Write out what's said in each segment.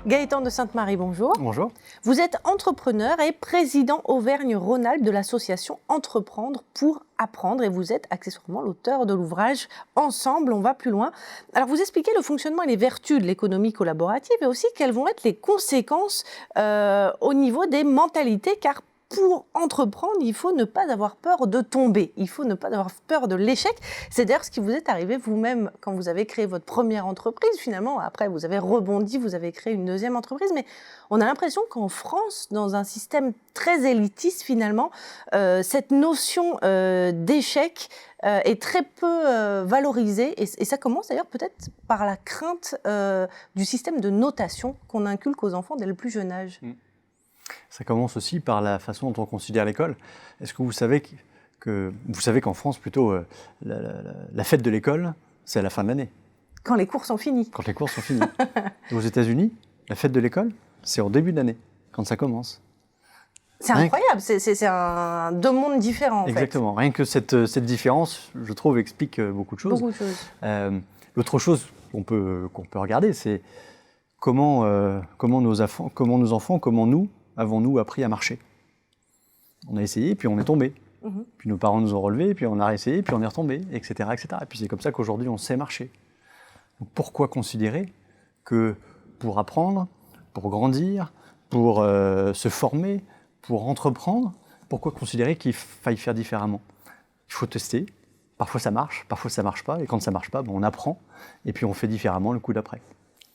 Gaëtan de Sainte-Marie, bonjour. Bonjour. Vous êtes entrepreneur et président Auvergne-Rhône-Alpes de l'association Entreprendre pour apprendre et vous êtes accessoirement l'auteur de l'ouvrage Ensemble, on va plus loin. Alors vous expliquez le fonctionnement et les vertus de l'économie collaborative et aussi quelles vont être les conséquences au niveau des mentalités, car pour entreprendre, il faut ne pas avoir peur de tomber, il faut ne pas avoir peur de l'échec. C'est d'ailleurs ce qui vous est arrivé vous-même quand vous avez créé votre première entreprise. Finalement, après, vous avez rebondi, vous avez créé une deuxième entreprise. Mais on a l'impression qu'en France, dans un système très élitiste, finalement, cette notion d'échec est très peu valorisée. Et ça commence d'ailleurs peut-être par la crainte du système de notation qu'on inculque aux enfants dès le plus jeune âge. Ça commence aussi par la façon dont on considère l'école. Est-ce que vous savez qu'en France, plutôt, la fête de l'école, c'est à la fin de l'année? Quand les cours sont finis. Quand les cours sont finis. Aux États-Unis, la fête de l'école, c'est au début de l'année, quand ça commence. C'est incroyable, c'est deux mondes différents. Exactement. Rien que cette différence, je trouve, explique beaucoup de choses. Beaucoup de choses. L'autre chose qu'on peut regarder, c'est comment nos enfants, comment nous, avons-nous appris à marcher? On a essayé, puis on est tombé. Puis nos parents nous ont relevés, puis on a essayé, puis on est retombé, etc., etc. Et puis c'est comme ça qu'aujourd'hui, on sait marcher. Donc pourquoi considérer que pour apprendre, pour grandir, pour se former, pour entreprendre, pourquoi considérer qu'il faille faire différemment? Il faut tester. Parfois ça marche pas. Et quand ça marche pas, on apprend, et puis on fait différemment le coup d'après.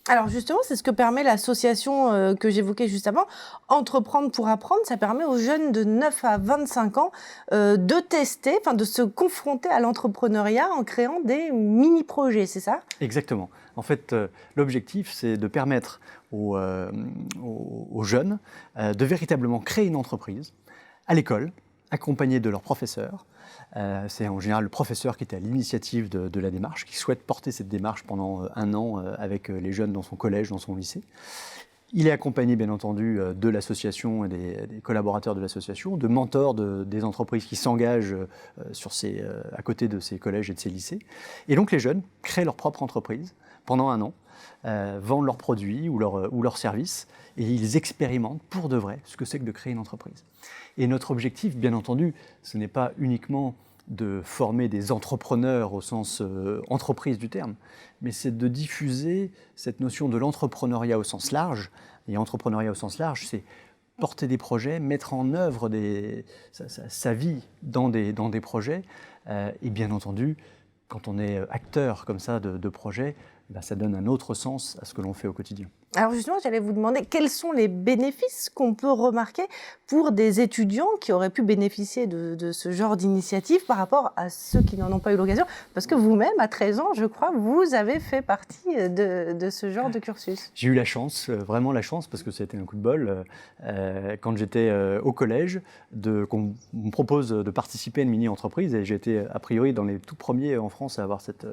Alors justement, c'est ce que permet l'association que j'évoquais juste avant, Entreprendre pour apprendre. Ça permet aux jeunes de 9 à 25 ans de tester, de se confronter à l'entrepreneuriat en créant des mini-projets, c'est ça? Exactement. En fait, l'objectif, c'est de permettre aux jeunes de véritablement créer une entreprise à l'école, accompagnés de leurs professeurs. C'est en général le professeur qui est à l'initiative de la démarche, qui souhaite porter cette démarche pendant un an avec les jeunes dans son collège, dans son lycée. Il est accompagné bien entendu de l'association et des collaborateurs de l'association, de mentors des entreprises qui s'engagent à côté de ces collèges et de ces lycées. Et donc les jeunes créent leur propre entreprise pendant un an, vendent leurs produits ou leurs services, et ils expérimentent pour de vrai ce que c'est que de créer une entreprise. Et notre objectif, bien entendu, ce n'est pas uniquement de former des entrepreneurs au sens entreprise du terme, mais c'est de diffuser cette notion de l'entrepreneuriat au sens large. Et entrepreneuriat au sens large, c'est porter des projets, mettre en œuvre sa vie dans des projets. Et bien entendu, quand on est acteur comme ça de projets, ça donne un autre sens à ce que l'on fait au quotidien. Alors justement, j'allais vous demander quels sont les bénéfices qu'on peut remarquer pour des étudiants qui auraient pu bénéficier de ce genre d'initiative par rapport à ceux qui n'en ont pas eu l'occasion. Parce que vous-même, à 13 ans, je crois, vous avez fait partie de ce genre de cursus. J'ai eu la chance, vraiment la chance, parce que c'était un coup de bol, quand j'étais au collège, qu'on me propose de participer à une mini-entreprise, et j'ai été a priori dans les tout premiers en France à avoir cette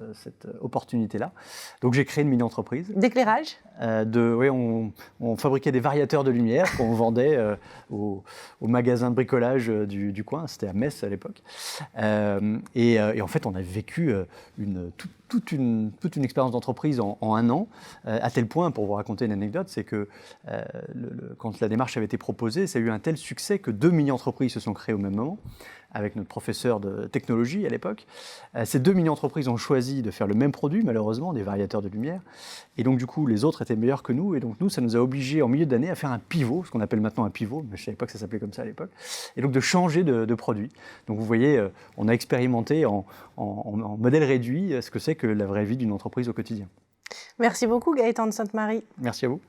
opportunité-là. Donc j'ai créé une mini-entreprise. D'éclairage? Oui, on fabriquait des variateurs de lumière qu'on vendait au magasin de bricolage du coin. C'était à Metz à l'époque. Et en fait, on a vécu toute une expérience d'entreprise en un an, à tel point, pour vous raconter une anecdote, c'est que quand la démarche avait été proposée, ça a eu un tel succès que 2 mini-entreprises se sont créées au même moment, avec notre professeur de technologie à l'époque. Ces 2 mini-entreprises ont choisi de faire le même produit, malheureusement, des variateurs de lumière. Et donc, du coup, les autres étaient meilleurs que nous. Et donc, nous, ça nous a obligés, en milieu d'année, à faire un pivot, ce qu'on appelle maintenant un pivot, mais je ne savais pas que ça s'appelait comme ça à l'époque. Et donc, de changer de produit. Donc, vous voyez, on a expérimenté en modèle réduit ce que c'est que la vraie vie d'une entreprise au quotidien. Merci beaucoup, Gaëtan de Sainte-Marie. Merci à vous.